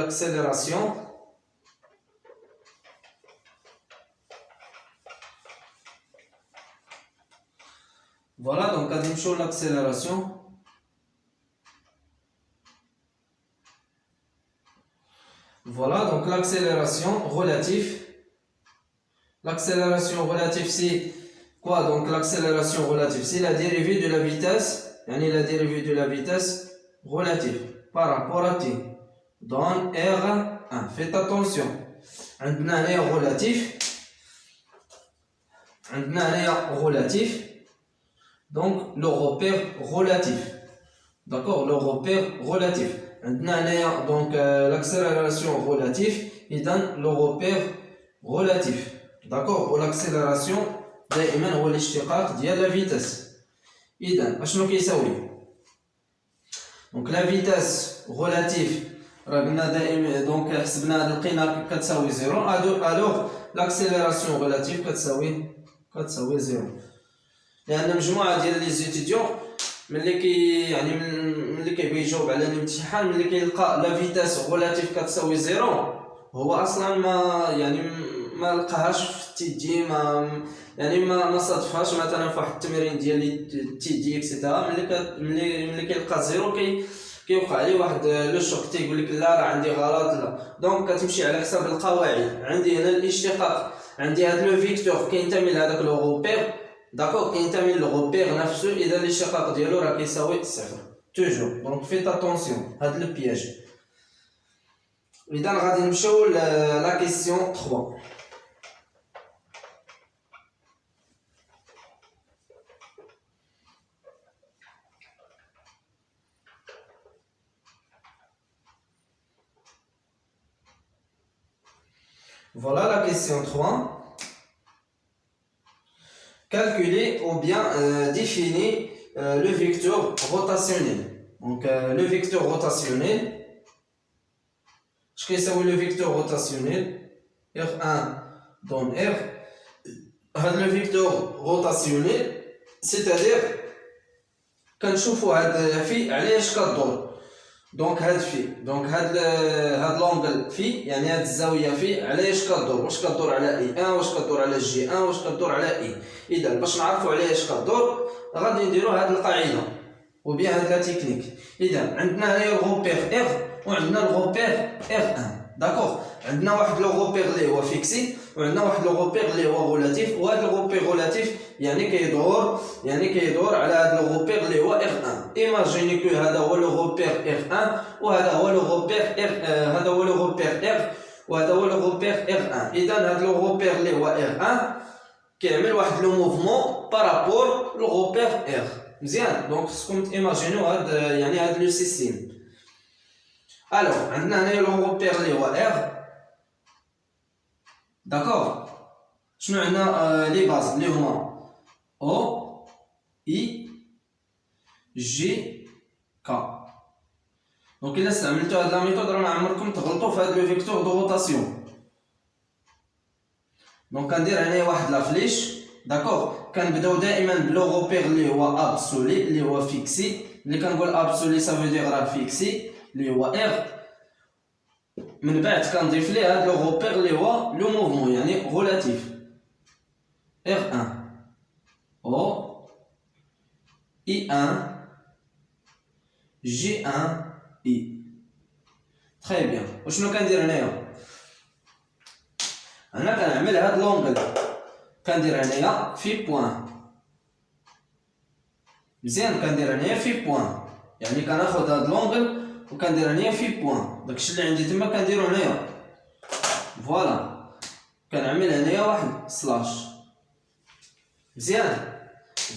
l'accélération. Voilà, donc غادي نمشيو l'accélération. Voilà, donc l'accélération relative. L'accélération relative, c'est quoi? Donc l'accélération relative, c'est la dérivée de la vitesse, la dérivée de la vitesse relative par rapport à t. Dans R1. Faites attention. عندنا هنايا relatif. Donc le repère relatif. D'accord, le repère relatif. Donc l'accélération relative, il donne le repère relatif. D'accord, l'accélération دائما هو الاشتقاق ديال la vitesse. إذا اشنو كيساوي؟ Donc la vitesse relative راه قلنا دائما دونك حسبنا لقينا كتساوي 0. alors l'accélération relative كتساوي 0. لأن مجموعة ديال لي زيتيديون ملي كيبغي يجاوب على الامتحان ملي كيلقى لا فيتاس غولاتيف كتساوي 0 هو اصلا ما لقاهاش في تي دي ما صادفهاش مثلا في واحد التمرين ديال تي دي اكسيتيرا. ملي كيلقى 0 كيوقع عليه واحد لو شوك تيقول لك لا راه عندي غلط. لا دونك كتمشي على حساب القواعد. عندي هنا الاشتقاق، عندي هذا لو فيكتور كينتمي لهذاك لو روبير. داكوغ كينتمي للغوبير نفسه. اذا الاشتقاق ديالو راه كيساوي 0 توجور. دونك فيت اتونسيون هاد لو بياج. اذا غادي نمشيو لا كيسيون 3. Voilà la question 3. Calculer ou bien définir le vecteur rotationnel. Donc le vecteur rotationnel, je vais savoir le vecteur rotationnel R1 donne R. Le vecteur rotationnel, c'est-à-dire quand je vois هاد في علاش كدور. دونك هاد في هاد لونغل في هاد الزاويه في علاش كدور. واش كدور على اي 1 واش كدور على جي 1 واش كدور على اي. اذا باش نعرفوا علاش كدور غادي نديروا هاد القاعده وبيان هاد لا تكنيك. اذا عندنا هنايا الغوبير ار وعندنا الغوبير ار 1. داكوغ عندنا واحد لو غوبير اللي هو فيكسي وعندنا واحد لو غوبير اللي هو غولاتيف. وهذا الغوبير غولاتيف كيدور على هذا لو غوبير اللي هو R1. ايماجيني كو هذا هو لو غوبير R1 وهذا هو لو غوبير هذا هو لو غوبير R وهذا هو لو غوبير R1. اذا هذا لو غوبير اللي هو R1 كيعمل واحد لو موفمون بارابور لو غوبير R. مزيان. دونك خصكم تيماجينيو هاد لو سيستيم. الوغ عندنا هنايا لو غوبير اللي هو R. داكوغ شنو عندنا لي باز اللي هما O, I, J, K. دونك إلا استعملتو هاد لا ميثود راه معمركم تغلطو في هاد لو فيكتور دو روتاسيون. دونك كندير هنايا واحد لا فليش. داكوغ كنبداو دائما بلو غوبير اللي هو ابسولي اللي هو فيكسي. اللي كنقول ابسولي سافو دير راه فيكسي اللي هو R. من بعد كنضيف ليه هاد لو غوبير اللي هو لو موفمون غولاتيف R1 O, I1, J1, I. Très bien. وشنو كندير هنايا؟ أنا كنعمل هاد لونغل كندير هنايا في بوان. مزيان. كندير هنايا في بوان كناخد هاد لونغل وكندير هنايا في بوان. داكشي اللي عندي تما كنديرو هنايا. فوالا كنعمل هنايا واحد سلاش. مزيان.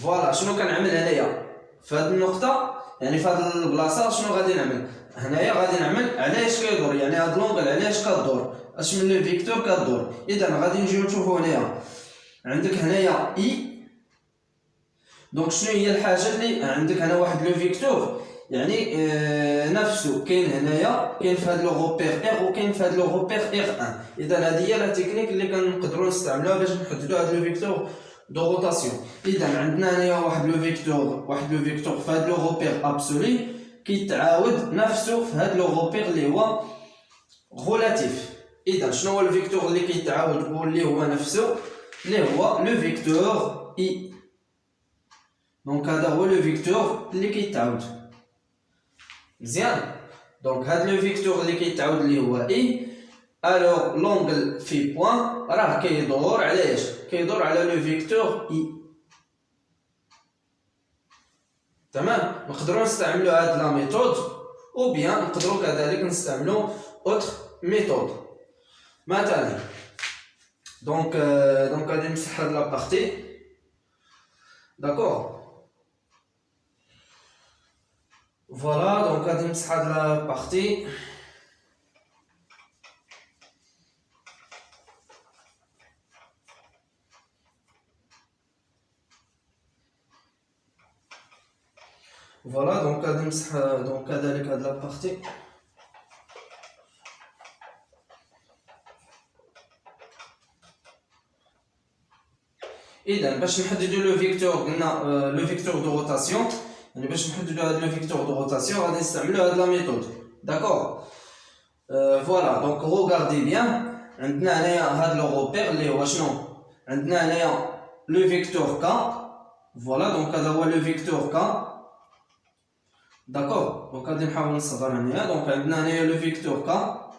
فوالا شنو كنعمل هنايا في هاد النقطه في هاد البلاصه. شنو غادي نعمل هنايا؟ غادي نعمل علاش كيدور هاد لونغل علاش كدور اش من لو فيكتور كدور. اذا غادي نجيو نشوفو هنايا عندك هنايا اي. دونك شنو هي الحاجه اللي عندك هنا واحد لو فيكتور نفسه كاين هنايا كاين في هاد لو غوبير ار وكاين في هاد لو غوبير ار1. اذا هذه هي لا تكنيك اللي كنقدروا نستعملوها باش نحددوا هاد لو فيكتور دو روتاسيون. اذا عندنا هنايا واحد لو فيكتور في هاد لو غوبير ابسولي كيتعاود نفسه في هاد لو غوبير اللي هو relatif. إذا شنو هو الفيكتور اللي كيتعاود واللي هو نفسه اللي هو لو فيكتور I. دونك هذا هو لو فيكتور اللي كيتعاود مزيان. دونك هذا لو فيكتور اللي كيتعاود اللي هو I. الوغ لونغل في بوين راه كيدور على ايش؟ كيدور على لو فيكتور I. تمام. نقدروا نستعملوا هاد لا ميثود او بيان نقدروا كذلك نستعملوا اوتر ميثود. مثلا دونك غادي نمسح هاد لا بارتي داكور. فوالا دونك غادي نمسح هاد لا بارتي. فوالا دونك غادي نمسح دونك كذلك هاد لا بارتي. اذا باش نحددوا لو فيكتور قلنا لو فيكتور دو روتاسيون، يعني باش نحددوا هاد لو فيكتور دو روتاسيون غادي نستعملوا هاد لا ميثود داكور. فوالا دونك روغاردي بيان. عندنا هنايا هاد لو روبير اللي هو شنو؟ عندنا هنايا لو فيكتور كا. فوالا دونك هذا هو لو فيكتور كا داكور. دونك غادي نحاول نصبر هنايا. دونك عندنا هنايا لو فيكتور كا.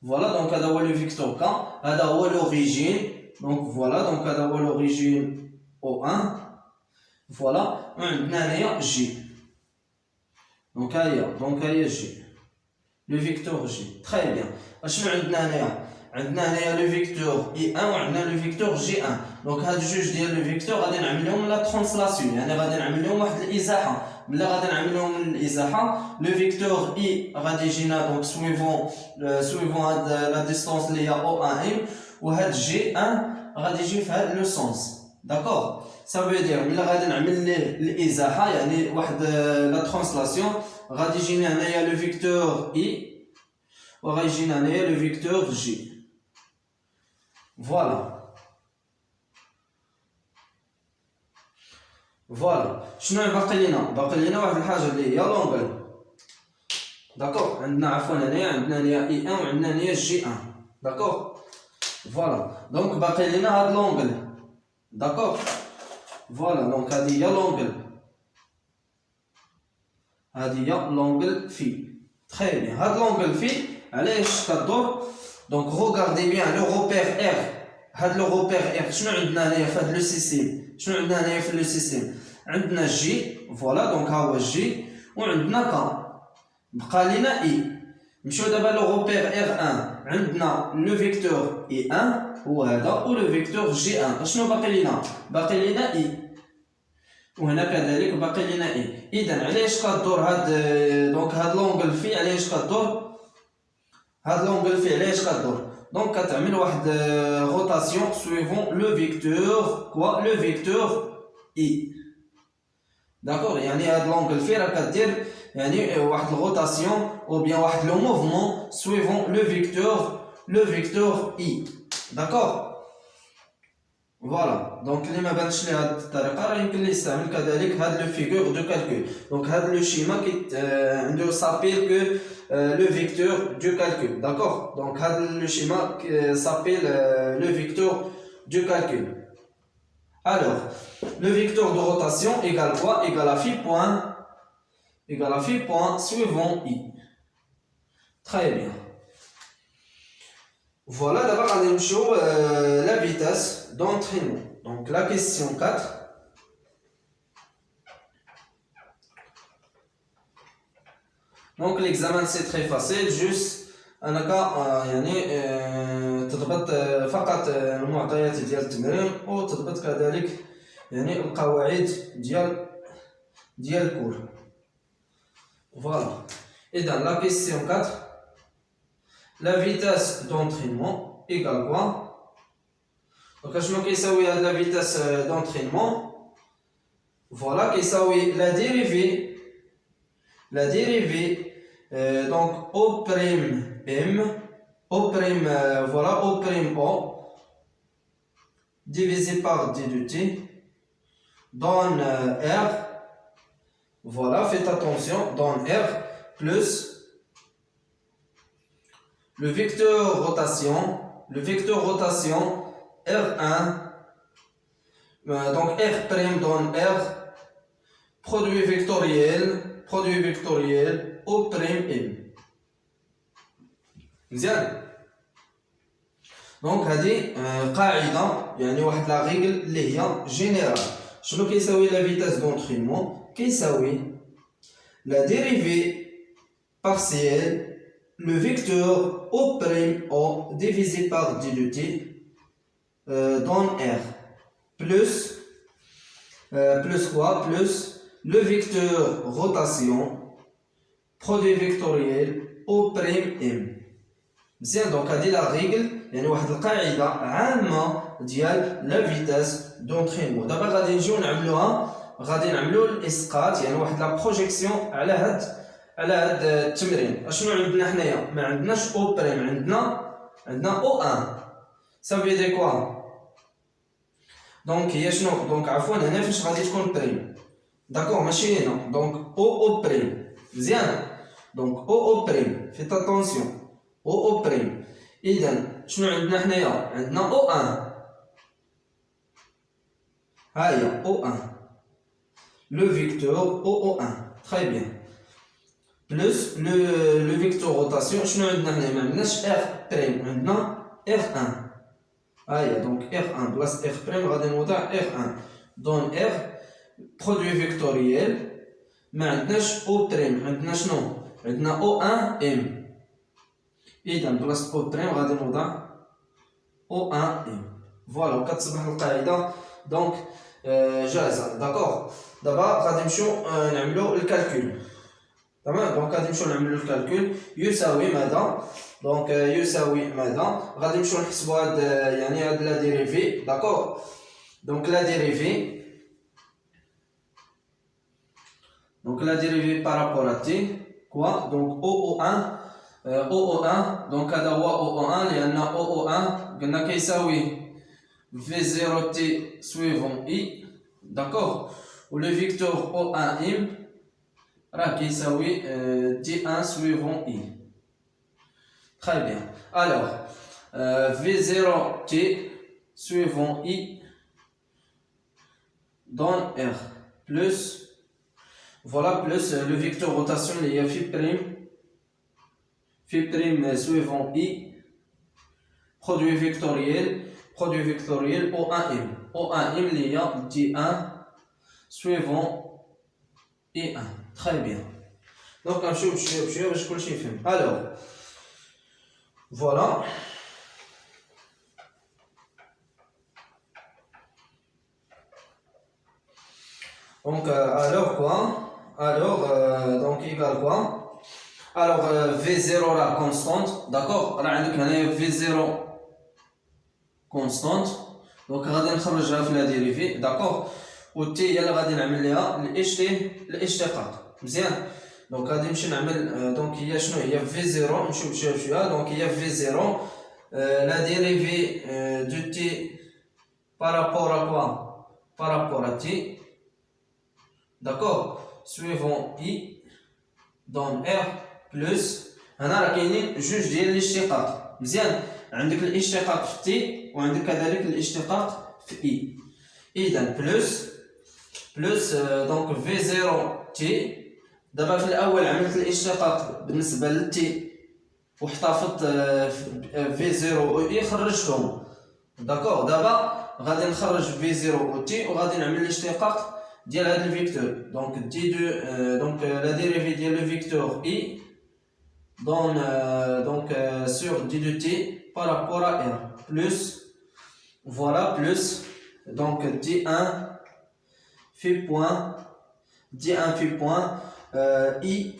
فوالا دونك هذا هو لو فيكتور كا. هذا هو لوريجين. دونك فوالا دونك هذا هو لوريجين او 1. فوالا وعندنا هنايا جي. دونك ها هي جي لو فيكتور جي. تري بيان. اشنو عندنا هنايا؟ عندنا هنايا لو فيكتور اي 1 وعندنا لو فيكتور جي 1. دونك هاد جوج ديال لو فيكتور غادي نعمل لهم لا ترانسلاسيون، يعني غادي نعمل لهم واحد الازاحه. ملي غادي نعمل لهم الازاحه لو فيكتور اي غادي يجينا دونك سويفون هاد لا ديستونس اللي هي او 1 وهاد جي 1 غادي يجي في هاد لو سونس داكور. سا فو دير ملي غادي نعمل ليه الازاحه يعني واحد لا ترانسلاسيون غادي يجينا هنايا لو فيكتور اي وغيجينا هنايا لو فيكتور جي. فوالا شنو باقي لينا؟ باقي لينا واحد الحاجه اللي هي لونغل داكور. عندنا عفوا عندنا هنايا اي 1 وعندنا هنايا جي 1 داكور. فوالا دونك باقي لينا هاد لونغل داكور. فوالا دونك هادي هي لونغل، هادي هي لونغل في. تري بيان. هاد لونغل في علاش كدور؟ دونك روغاردي بيان لو روبير ار. هاد لو روبير ار شنو عندنا هنايا في هاد لو سيستيم؟ شنو عندنا هنايا في لو سيستيم؟ عندنا جي. فوالا دونك ها هو جي وعندنا كا. بقى لينا اي. نمشيو دابا لو روبير ار 1 عندنا لو فيكتور اي 1 هو هذا و لو فيكتور جي 1. اشنو باقي لينا؟ باقي لينا اي وهنا كذلك باقي لينا اي. اذا علاش كدور هاد دونك هاد لونغل في علاش كدور؟ هاد لونغل في علاش كدور؟ دونك كتعمل واحد روتاسيون سويفون لو فيكتور كوا لو فيكتور اي داكور. يعني هاد لونغل في راه كدير يعني واحد الروتاسيون او بيان واحد لو موفمون سويفون لو فيكتور اي داكور. فوالا دونك اللي ما بانش ليه هاد الطريقه راه يمكن ليه يستعمل كذلك هاد لو فيغور دو كالكول. دونك هاد لو شيما عنده سابيل كو لو فيكتور دو كالكول داكور. دونك هاد لو شيما سابيل لو فيكتور دو كالكول. Alors, le vecteur de rotation égale quoi? Égale à phi point suivant i. Très bien. Voilà, d'abord on a la vitesse d'entraînement. Donc la question 4. Donc l'examen c'est très facile, juste انك يعني تضبط فقط المعطيات ديال التمرين وتضبط كذلك يعني القواعد ديال الكور. فوالا اذا لا كيسيون 4 لا فيتاس دونترينمون ايكال كوا. دونك شنو كيساوي هاد لا فيتاس دونترينمون؟ فوالا كيساوي لا ديريفي donc O prime M, O prime, voilà, O prime O, divisé par D de T, donne R, voilà, faites attention, donne R, plus le vecteur rotation R1, donc R' donne R, produit vectoriel O'M. مزيان. دونك هذه قاعده يعني واحد لا ريغل اللي هي جينيرال. شنو كيساوي لا فيتاس دونترينمون؟ كيساوي لا ديريفي partielle le vecteur O' divisé par d de t donne R plus quoi? Plus le vecteur rotation produit vectoriel O'M. مزيان. دونك هذه لا ريغل يعني واحد القاعده عامه ديال لا فيتاس دونترينمون. دابا غادي نجيو نعملوا الاسقاط يعني واحد لا بروجيكسيون على هاد التمرين. اشنو عندنا حنايا؟ ما عندناش او بريم، عندنا او ان. سافي دي كوا؟ دونك هي شنو؟ دونك عفوا هنا فاش غادي تكون بريم، داكور؟ ماشي هنا. دونك او بريم. مزيان. دونك او بريم، فيت اتونسيون، او بريم. اذا شنو عندنا حنايا؟ عندنا او ان، ها هي او ان، لو فيكتور او ان. تري بيان. بلس لو فيكتور روتاسيون. شنو عندنا هنا؟ ما عندناش ار بريم، عندنا ار ان. ها هي دونك ار ان بلاص ار بريم غادي نوضع ار ان دون ار برودوي فيكتوريال. ما عندناش او بريم، عندنا شنو؟ عندنا او ان ام. اذا بلاص او بريم غادي نوضع او ان ام. فوالا وكتصبح القاعده دونك جاهزه. داكور. دابا غادي نمشيو نعملو الكالكول. تمام. دونك غادي نمشيو نعملو الكالكول. يساوي ماذا؟ دونك يساوي ماذا؟ غادي نمشيو نحسبو هاد يعني هاد لا ديريفي. داكور. دونك لا ديريفي بارابور ا تي كوا؟ دونك او ان دونك هذا هو او ان لان او ان قلنا كيساوي في 0 تي سويفون اي. داكور. و لو فيكتور او ان ام راه كيساوي تي ان سويفون اي. تري بيان. الوغ في 0 تي سويفون اي دون ار بلس فوالا بلس لو فيكتور روتاسيون اللي هي في بريم سويفون اي برودوي فيكتوريال او ان ام اللي هي دي ان سويفون اي ان. تري بيان. دونك غنمشيو بشويه باش كلشي يفهم. الوغ فوالا. دونك donc égal quoi? Alors V0 راه constante. d'accord. راه عندك هنايا V0 constante. دونك غادي نخرجها في لا ديريفي. داكور. و تي هي اللي غادي نعمل ليها الاشتقاق. مزيان. دونك غادي نمشي نعمل دونك هي شنو هي V0. نمشيو بشويه. دونك هي V0 لا ديريفي دو تي بارابور ا كوا؟ بارابور ا تي. d'accord. suivant i dans r plus هنا راه كاينين جوج ديال الاشتقاق. مزيان. عندك الاشتقاق في تي وعندك كذلك الاشتقاق في اي. اذا بلس دونك في 0 تي. دابا في الاول عملت الاشتقاق بالنسبه للتي واحتفظت في 0 و اي خرجتهم. داكور. دابا غادي نخرج في 0 و تي وغادي نعمل الاشتقاق ديال هاد الفيكتور. دونك دي دو دونك لا ديريفي ديال لو فيكتور اي دون دونك سور دي دو تي بارابور ا ار بلس فوالا بلس دونك دي 1 في بوان اي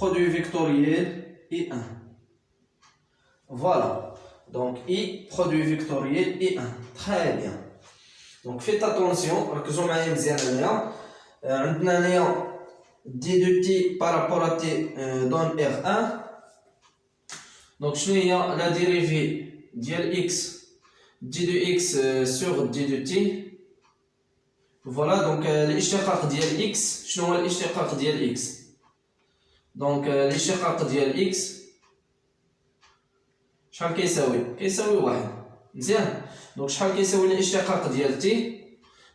برودوي فيكتوريال اي 1. فوالا. دونك اي برودوي فيكتوريال اي 1. تري بيان. دونك فيت اتونسيون ركزوا معايا مزيان. هنايا عندنا هنايا دي دو تي بارابور ا تي دون ار 1. دونك شنو هي لا ديريفي ديال اكس دي دو اكس سور دي دو تي؟ فوالا. دونك الاشتقاق ديال اكس. شنو هو الاشتقاق ديال اكس؟ دونك الاشتقاق ديال اكس شحال كيساوي؟ كيساوي واحد. مزيان. دونك شحال كيساوي الاشتقاق ديال تي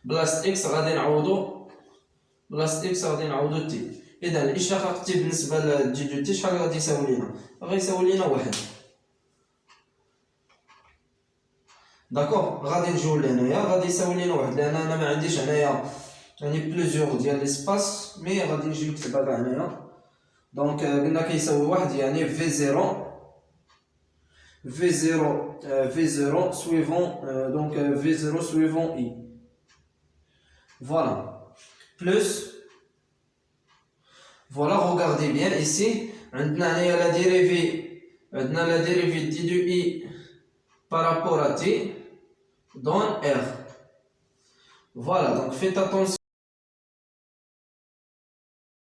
بلاصة اكس غادي نعوضو بلاصة اكس غادي نعوضو تي. اذا الاشتقاق تي بالنسبة لدي دو تي شحال غادي يساوي لينا؟ غيساوي لينا واحد. داكوغ. غادي نجيو لهنايا غادي يساوي لينا واحد لان انا ما عنديش هنايا يعني بلوزيوغ ديال ليسباس مي غادي نجي نكتبها كاع هنايا. دونك قلنا كيساوي واحد يعني في زيرو V0 suivant donc V0 suivant I. Voilà. Plus, voilà, regardez bien ici. Maintenant, il y a la dérivée d de I par rapport à T donne R. Voilà, donc faites attention.